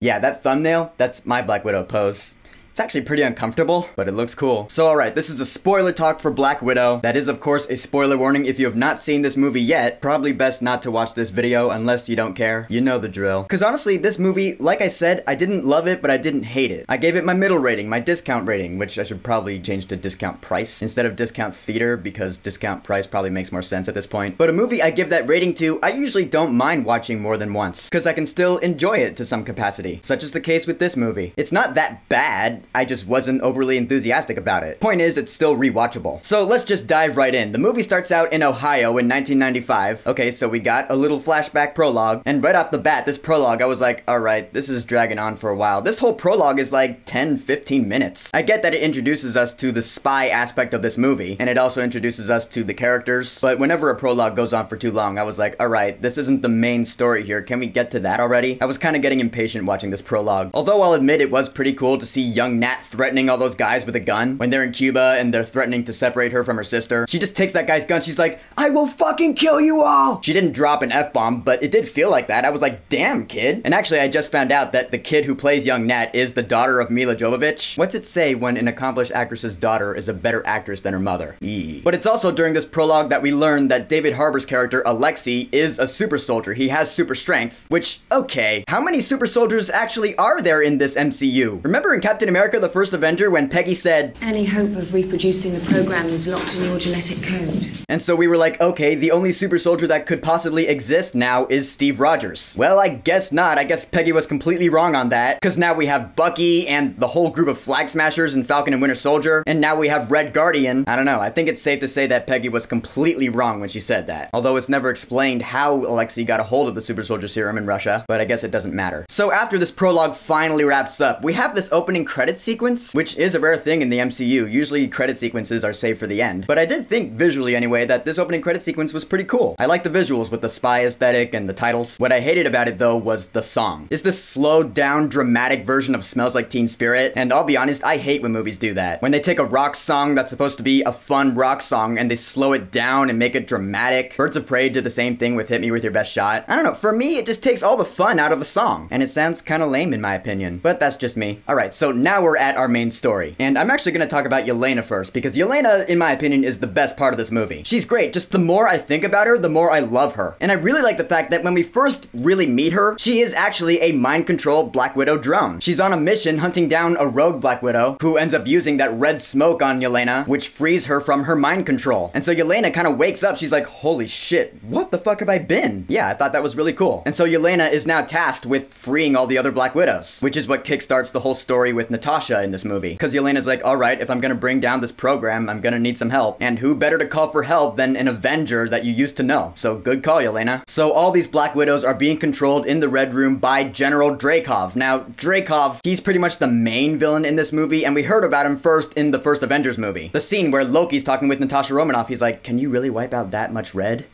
Yeah, that thumbnail, that's my Black Widow pose. It's actually pretty uncomfortable, but it looks cool. So alright, this is a spoiler talk for Black Widow. That is of course a spoiler warning. If you have not seen this movie yet, probably best not to watch this video unless you don't care. You know the drill. Cause honestly, this movie, like I said, I didn't love it, but I didn't hate it. I gave it my middle rating, my discount rating, which I should probably change to discount price instead of discount theater because discount price probably makes more sense at this point. But a movie I give that rating to, I usually don't mind watching more than once, cause I can still enjoy it to some capacity, such is the case with this movie. It's not that bad, I just wasn't overly enthusiastic about it. Point is, it's still rewatchable. So let's just dive right in. The movie starts out in Ohio in 1995. Okay, so we got a little flashback prologue, and right off the bat, this prologue, I was like, alright, this is dragging on for a while. This whole prologue is like 10-15 minutes. I get that it introduces us to the spy aspect of this movie, and it also introduces us to the characters, but whenever a prologue goes on for too long, I was like, alright, this isn't the main story here. Can we get to that already? I was kind of getting impatient watching this prologue. Although I'll admit it was pretty cool to see young Nat threatening all those guys with a gun when they're in Cuba and they're threatening to separate her from her sister. She just takes that guy's gun. She's like, I will fucking kill you all. She didn't drop an F-bomb, but it did feel like that. I was like, damn, kid. And actually, I just found out that the kid who plays young Nat is the daughter of Mila Jovovich. What's it say when an accomplished actress's daughter is a better actress than her mother? Eee. But it's also during this prologue that we learn that David Harbour's character, Alexei, is a super soldier. He has super strength, which, okay, how many super soldiers actually are there in this MCU? Remember in Captain America, the First Avenger, when Peggy said, any hope of reproducing the program is locked in your genetic code. And so we were like, okay, the only super soldier that could possibly exist now is Steve Rogers. Well, I guess not. I guess Peggy was completely wrong on that, because now we have Bucky and the whole group of Flag Smashers and Falcon and Winter Soldier, and now we have Red Guardian. I don't know. I think it's safe to say that Peggy was completely wrong when she said that. Although it's never explained how Alexei got a hold of the super soldier serum in Russia, but I guess it doesn't matter. So after this prologue finally wraps up, we have this opening credit sequence, which is a rare thing in the MCU. Usually credit sequences are saved for the end. But I did think, visually anyway, that this opening credit sequence was pretty cool. I like the visuals with the spy aesthetic and the titles. What I hated about it though was the song. It's this slowed down dramatic version of Smells Like Teen Spirit, and I'll be honest, I hate when movies do that. When they take a rock song that's supposed to be a fun rock song and they slow it down and make it dramatic. Birds of Prey did the same thing with Hit Me With Your Best Shot. I don't know, for me it just takes all the fun out of a song, and it sounds kinda lame in my opinion. But that's just me. Alright, so now we're at our main story. And I'm actually gonna talk about Yelena first, because Yelena, in my opinion, is the best part of this movie. She's great. Just the more I think about her, the more I love her. And I really like the fact that when we first really meet her, she is actually a mind-controlled Black Widow drone. She's on a mission hunting down a rogue Black Widow who ends up using that red smoke on Yelena, which frees her from her mind control. And so Yelena kind of wakes up. She's like, holy shit, what the fuck have I been? Yeah, I thought that was really cool. And so Yelena is now tasked with freeing all the other Black Widows, which is what kickstarts the whole story with Natasha in this movie. Because Yelena's like, alright, if I'm gonna bring down this program, I'm gonna need some help. And who better to call for help than an Avenger that you used to know? So good call, Yelena. So all these Black Widows are being controlled in the Red Room by General Dreykov. Now, Dreykov, he's pretty much the main villain in this movie, and we heard about him first in the first Avengers movie. The scene where Loki's talking with Natasha Romanoff, he's like, can you really wipe out that much red?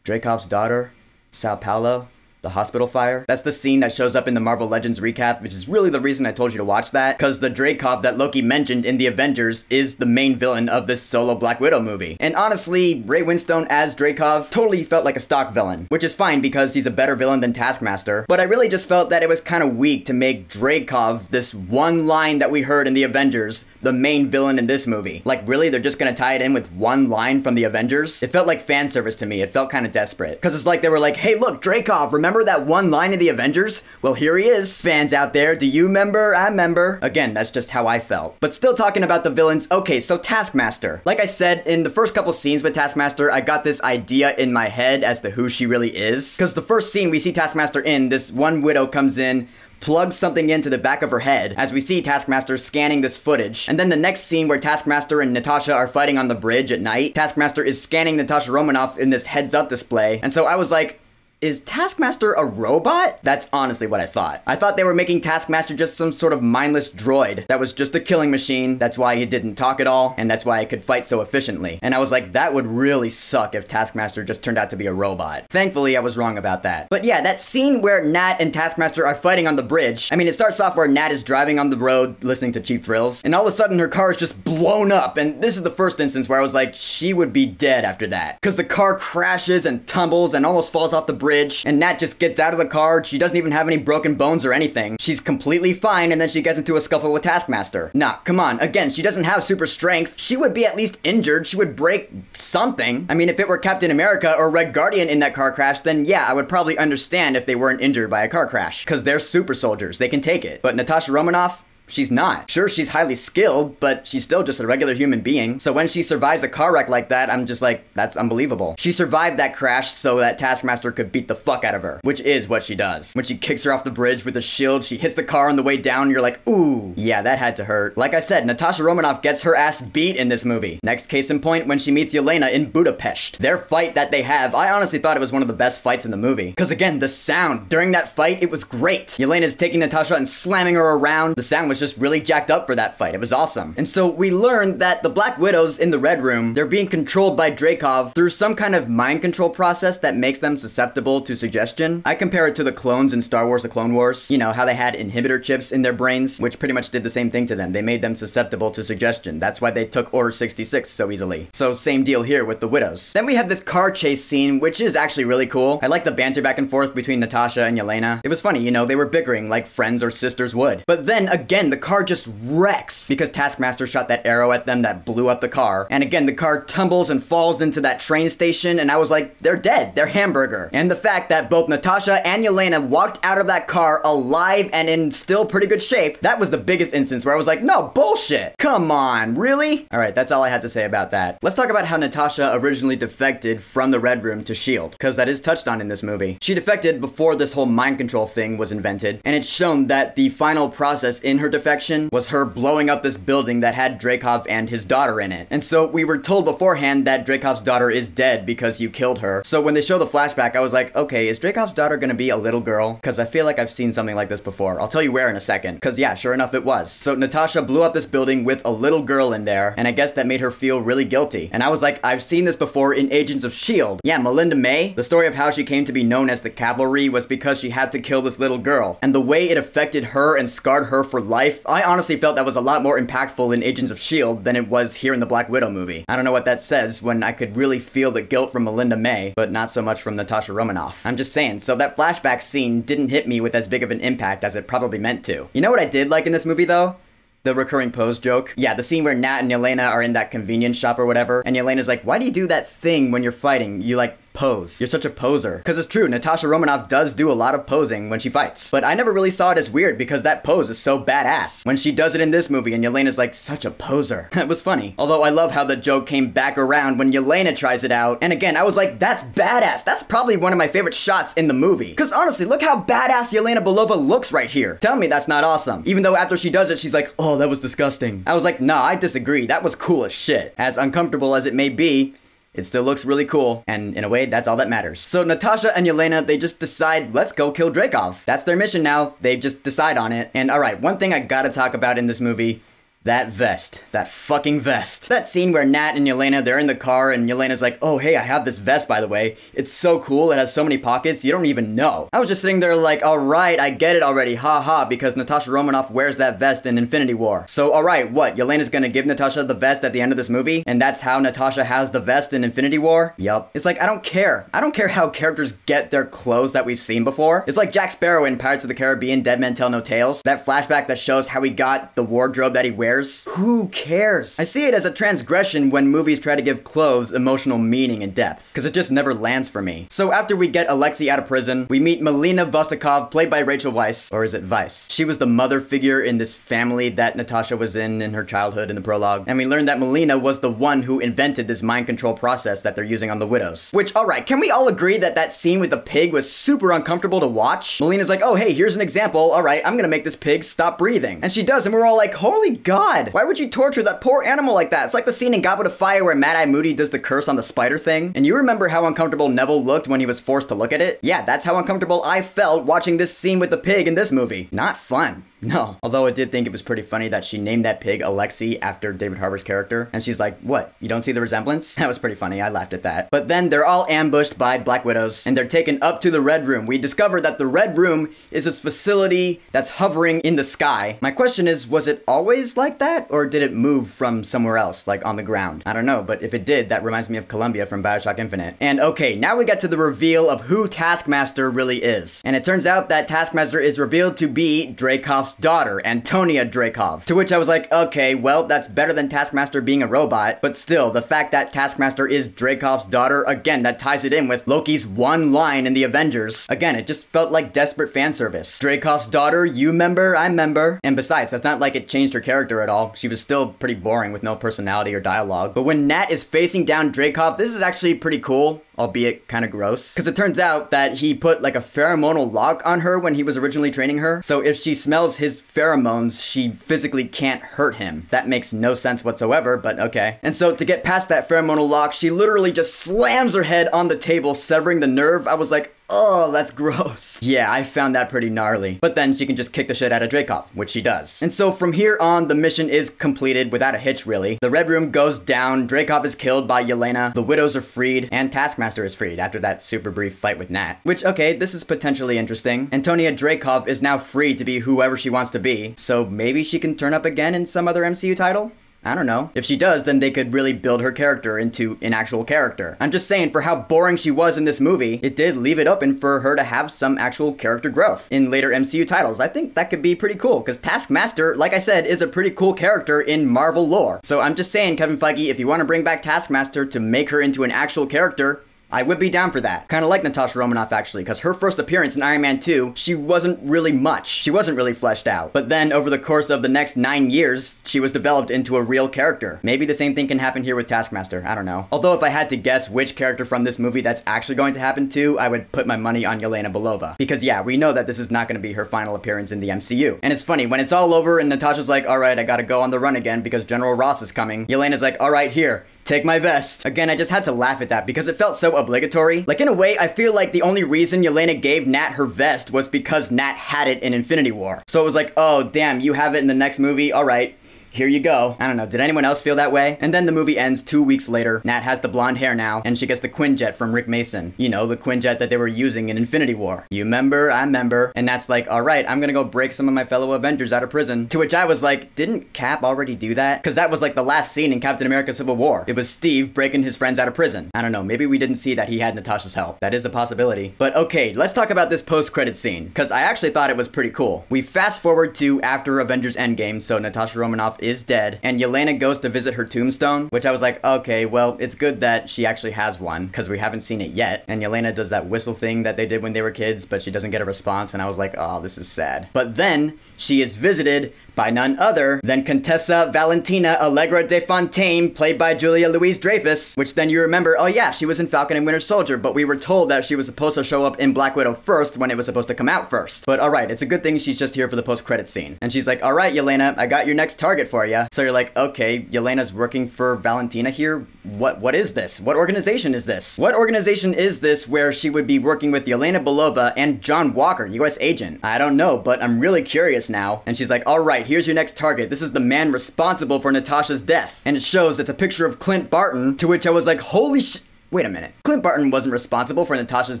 Dreykov's daughter, Sao Paulo, the hospital fire. That's the scene that shows up in the Marvel Legends recap, which is really the reason I told you to watch that, because the Dreykov that Loki mentioned in the Avengers is the main villain of this solo Black Widow movie. And honestly, Ray Winstone as Dreykov totally felt like a stock villain, which is fine because he's a better villain than Taskmaster, but I really just felt that it was kind of weak to make Dreykov, this one line that we heard in the Avengers, the main villain in this movie. Like, really? They're just gonna tie it in with one line from the Avengers? It felt like fan service to me. It felt kind of desperate. Because it's like they were like, hey, look, Dreykov, remember that one line in the Avengers? Well, here he is. Fans out there, do you remember? I remember. Again, that's just how I felt. But still talking about the villains, okay, so Taskmaster. Like I said, in the first couple scenes with Taskmaster, I got this idea in my head as to who she really is. Because the first scene we see Taskmaster in, this one widow comes in, plugs something into the back of her head as we see Taskmaster scanning this footage. And then the next scene where Taskmaster and Natasha are fighting on the bridge at night, Taskmaster is scanning Natasha Romanoff in this heads-up display. And so I was like, is Taskmaster a robot? That's honestly what I thought. I thought they were making Taskmaster just some sort of mindless droid that was just a killing machine. That's why he didn't talk at all, and that's why he could fight so efficiently. And I was like, that would really suck if Taskmaster just turned out to be a robot. Thankfully, I was wrong about that. But yeah, that scene where Nat and Taskmaster are fighting on the bridge, I mean, it starts off where Nat is driving on the road listening to Cheap Thrills, and all of a sudden her car is just blown up, and this is the first instance where I was like, she would be dead after that. Because the car crashes and tumbles and almost falls off the bridge, bridge, and Nat just gets out of the car. She doesn't even have any broken bones or anything. She's completely fine, and then she gets into a scuffle with Taskmaster. Nah, come on. Again, she doesn't have super strength. She would be at least injured. She would break something. I mean, if it were Captain America or Red Guardian in that car crash, then yeah, I would probably understand if they weren't injured by a car crash. Because they're super soldiers. They can take it. But Natasha Romanoff? She's not. Sure, she's highly skilled, but she's still just a regular human being. So when she survives a car wreck like that, I'm just like, that's unbelievable. She survived that crash so that Taskmaster could beat the fuck out of her, which is what she does. When she kicks her off the bridge with a shield, she hits the car on the way down, and you're like, ooh, yeah, that had to hurt. Like I said, Natasha Romanoff gets her ass beat in this movie. Next case in point, when she meets Yelena in Budapest. Their fight that they have, I honestly thought it was one of the best fights in the movie. Because again, the sound during that fight, it was great. Yelena's taking Natasha and slamming her around. The sound was just really jacked up for that fight. It was awesome. And so we learned that the Black Widows in the Red Room, they're being controlled by Dreykov through some kind of mind control process that makes them susceptible to suggestion. I compare it to the clones in Star Wars: The Clone Wars. You know, how they had inhibitor chips in their brains, which pretty much did the same thing to them. They made them susceptible to suggestion. That's why they took Order 66 so easily. So same deal here with the Widows. Then we have this car chase scene, which is actually really cool. I like the banter back and forth between Natasha and Yelena. It was funny, you know, they were bickering like friends or sisters would. But then again, the car just wrecks because Taskmaster shot that arrow at them that blew up the car. And again, the car tumbles and falls into that train station, and I was like, they're dead. They're hamburger. And the fact that both Natasha and Yelena walked out of that car alive and in still pretty good shape, that was the biggest instance where I was like, no, bullshit. Come on, really? All right, that's all I have to say about that. Let's talk about how Natasha originally defected from the Red Room to S.H.I.E.L.D., because that is touched on in this movie. She defected before this whole mind control thing was invented, and it's shown that the final process in her defection was her blowing up this building that had Dreykov and his daughter in it. And so we were told beforehand that Dreykov's daughter is dead because you killed her. So when they show the flashback, I was like, okay, is Dreykov's daughter gonna be a little girl? Because I feel like I've seen something like this before. I'll tell you where in a second. Because yeah, sure enough, it was. So Natasha blew up this building with a little girl in there, and I guess that made her feel really guilty. And I was like, I've seen this before in Agents of S.H.I.E.L.D. Yeah, Melinda May, the story of how she came to be known as the Cavalry was because she had to kill this little girl. And the way it affected her and scarred her for life, I honestly felt that was a lot more impactful in Agents of S.H.I.E.L.D. than it was here in the Black Widow movie. I don't know what that says when I could really feel the guilt from Melinda May, but not so much from Natasha Romanoff. I'm just saying, so that flashback scene didn't hit me with as big of an impact as it probably meant to. You know what I did like in this movie though? The recurring pose joke. Yeah, the scene where Nat and Yelena are in that convenience shop or whatever, and Yelena's like, why do you do that thing when you're fighting? You like pose. You're such a poser. Because it's true, Natasha Romanoff does do a lot of posing when she fights. But I never really saw it as weird because that pose is so badass. When she does it in this movie and Yelena's like, such a poser. That was funny. Although I love how the joke came back around when Yelena tries it out. And again, I was like, that's badass. That's probably one of my favorite shots in the movie. Because honestly, look how badass Yelena Belova looks right here. Tell me that's not awesome. Even though after she does it, she's like, oh, that was disgusting. I was like, nah, I disagree. That was cool as shit. As uncomfortable as it may be, it still looks really cool, and in a way, that's all that matters. So Natasha and Yelena, they just decide, let's go kill Dreykov. That's their mission now. They just decide on it. And alright, one thing I gotta talk about in this movie, that vest. That fucking vest. That scene where Nat and Yelena, they're in the car and Yelena's like, oh, hey, I have this vest, by the way. It's so cool. It has so many pockets. You don't even know. I was just sitting there like, all right, I get it already. Ha ha, because Natasha Romanoff wears that vest in Infinity War. So, all right, what? Yelena's gonna give Natasha the vest at the end of this movie? And that's how Natasha has the vest in Infinity War? Yup. It's like, I don't care. I don't care how characters get their clothes that we've seen before. It's like Jack Sparrow in Pirates of the Caribbean, Dead Men Tell No Tales. That flashback that shows how he got the wardrobe that he wears. Who cares? I see it as a transgression when movies try to give clothes emotional meaning and depth, because it just never lands for me. So after we get Alexei out of prison, we meet Melina Vostokov, played by Rachel Weisz, or is it Weiss? She was the mother figure in this family that Natasha was in her childhood in the prologue, and we learned that Melina was the one who invented this mind control process that they're using on the widows. Which, alright, can we all agree that that scene with the pig was super uncomfortable to watch? Melina's like, oh hey, here's an example, alright, I'm gonna make this pig stop breathing. And she does, and we're all like, holy god, why would you torture that poor animal like that? It's like the scene in Goblet of Fire where Mad Eye Moody does the curse on the spider thing. And you remember how uncomfortable Neville looked when he was forced to look at it? Yeah, that's how uncomfortable I felt watching this scene with the pig in this movie. Not fun. No. Although I did think it was pretty funny that she named that pig Alexei after David Harbour's character. And she's like, what? You don't see the resemblance? That was pretty funny. I laughed at that. But then they're all ambushed by Black Widows and they're taken up to the Red Room. We discover that the Red Room is this facility that's hovering in the sky. My question is, was it always like like that? Or did it move from somewhere else, like on the ground? I don't know, but if it did, that reminds me of Columbia from BioShock Infinite. And okay, now we get to the reveal of who Taskmaster really is. And it turns out that Taskmaster is revealed to be Dreykov's daughter, Antonia Dreykov. To which I was like, okay, well, that's better than Taskmaster being a robot, but still, the fact that Taskmaster is Dreykov's daughter, again, that ties it in with Loki's one line in the Avengers. Again, it just felt like desperate fan service. Dreykov's daughter, you member, I member. And besides, that's not like it changed her character at all. She was still pretty boring with no personality or dialogue. But when Nat is facing down Dreykov, this is actually pretty cool, albeit kind of gross. Because it turns out that he put like a pheromonal lock on her when he was originally training her. So if she smells his pheromones, she physically can't hurt him. That makes no sense whatsoever, but okay. And so to get past that pheromonal lock, she literally just slams her head on the table, severing the nerve. I was like, oh, that's gross. Yeah, I found that pretty gnarly. But then she can just kick the shit out of Dreykov, which she does. And so from here on, the mission is completed without a hitch, really. The Red Room goes down, Dreykov is killed by Yelena, the Widows are freed, and Taskmaster is freed after that super brief fight with Nat. Which, okay, this is potentially interesting. Antonia Dreykov is now free to be whoever she wants to be, so maybe she can turn up again in some other MCU title? I don't know. If she does, then they could really build her character into an actual character. I'm just saying, for how boring she was in this movie, it did leave it open for her to have some actual character growth in later MCU titles. I think that could be pretty cool, because Taskmaster, like I said, is a pretty cool character in Marvel lore. So I'm just saying, Kevin Feige, if you want to bring back Taskmaster to make her into an actual character, I would be down for that. Kind of like Natasha Romanoff, actually, because her first appearance in Iron Man 2, she wasn't really much. She wasn't really fleshed out. But then, over the course of the next 9 years, she was developed into a real character. Maybe the same thing can happen here with Taskmaster. I don't know. Although, if I had to guess which character from this movie that's actually going to happen to, I would put my money on Yelena Belova. Because yeah, we know that this is not going to be her final appearance in the MCU. And it's funny, when it's all over and Natasha's like, alright, I gotta go on the run again because General Ross is coming, Yelena's like, alright, here. Take my vest. Again, I just had to laugh at that because it felt so obligatory. Like, in a way, I feel like the only reason Yelena gave Nat her vest was because Nat had it in Infinity War. So it was like, oh, damn, you have it in the next movie? All right. Here you go. I don't know, did anyone else feel that way? And then the movie ends 2 weeks later. Nat has the blonde hair now, and she gets the Quinjet from Rick Mason. You know, the Quinjet that they were using in Infinity War. You remember? I remember. And Nat's like, alright, I'm gonna go break some of my fellow Avengers out of prison. To which I was like, didn't Cap already do that? Because that was like the last scene in Captain America Civil War. It was Steve breaking his friends out of prison. I don't know, maybe we didn't see that he had Natasha's help. That is a possibility. But okay, let's talk about this post-credit scene, because I actually thought it was pretty cool. We fast forward to after Avengers Endgame, so Natasha Romanoff is dead, and Yelena goes to visit her tombstone, which I was like, okay, well, it's good that she actually has one, because we haven't seen it yet. And Yelena does that whistle thing that they did when they were kids, but she doesn't get a response, and I was like, oh, this is sad. But then she is visited by none other than Contessa Valentina Allegra de Fontaine, played by Julia Louis-Dreyfus, which then you remember, oh yeah, she was in Falcon and Winter Soldier, but we were told that she was supposed to show up in Black Widow first when it was supposed to come out first. But alright, it's a good thing she's just here for the post-credit scene. And she's like, alright, Yelena, I got your next target for you. So you're like, okay, Yelena's working for Valentina here? What is this? What organization is this? What organization is this where she would be working with Yelena Belova and John Walker, US agent? I don't know, but I'm really curious now. And she's like, alright, here's your next target. This is the man responsible for Natasha's death. And it shows it's a picture of Clint Barton, to which I was like, holy sh... Wait a minute. Clint Barton wasn't responsible for Natasha's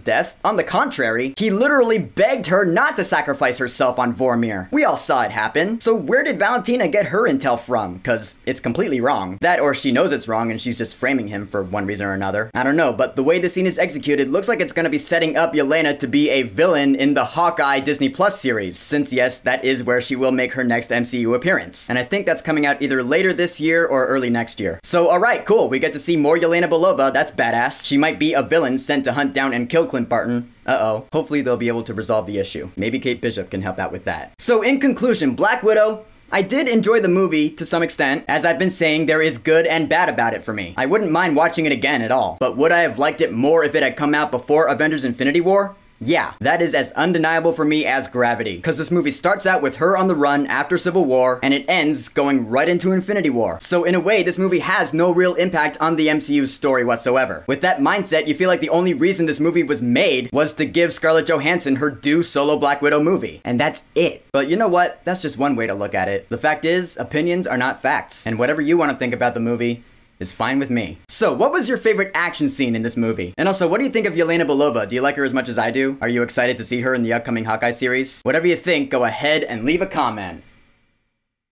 death. On the contrary, he literally begged her not to sacrifice herself on Vormir. We all saw it happen. So where did Valentina get her intel from? Cause it's completely wrong. That or she knows it's wrong and she's just framing him for one reason or another. I don't know, but the way the scene is executed looks like it's gonna be setting up Yelena to be a villain in the Hawkeye Disney Plus series. Since yes, that is where she will make her next MCU appearance. And I think that's coming out either later this year or early next year. So alright, cool. We get to see more Yelena Belova. That's badass. She might be a villain sent to hunt down and kill Clint Barton. Uh-oh. Hopefully they'll be able to resolve the issue. Maybe Kate Bishop can help out with that. So in conclusion, Black Widow, I did enjoy the movie to some extent. As I've been saying, there is good and bad about it for me. I wouldn't mind watching it again at all. But would I have liked it more if it had come out before Avengers Infinity War? Yeah, that is as undeniable for me as gravity. Because this movie starts out with her on the run after Civil War, and it ends going right into Infinity War. So in a way, this movie has no real impact on the MCU's story whatsoever. With that mindset, you feel like the only reason this movie was made was to give Scarlett Johansson her due solo Black Widow movie. And that's it. But you know what? That's just one way to look at it. The fact is, opinions are not facts. And whatever you want to think about the movie is fine with me. So, what was your favorite action scene in this movie? And also, what do you think of Yelena Belova? Do you like her as much as I do? Are you excited to see her in the upcoming Hawkeye series? Whatever you think, go ahead and leave a comment.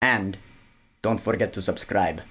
And don't forget to subscribe.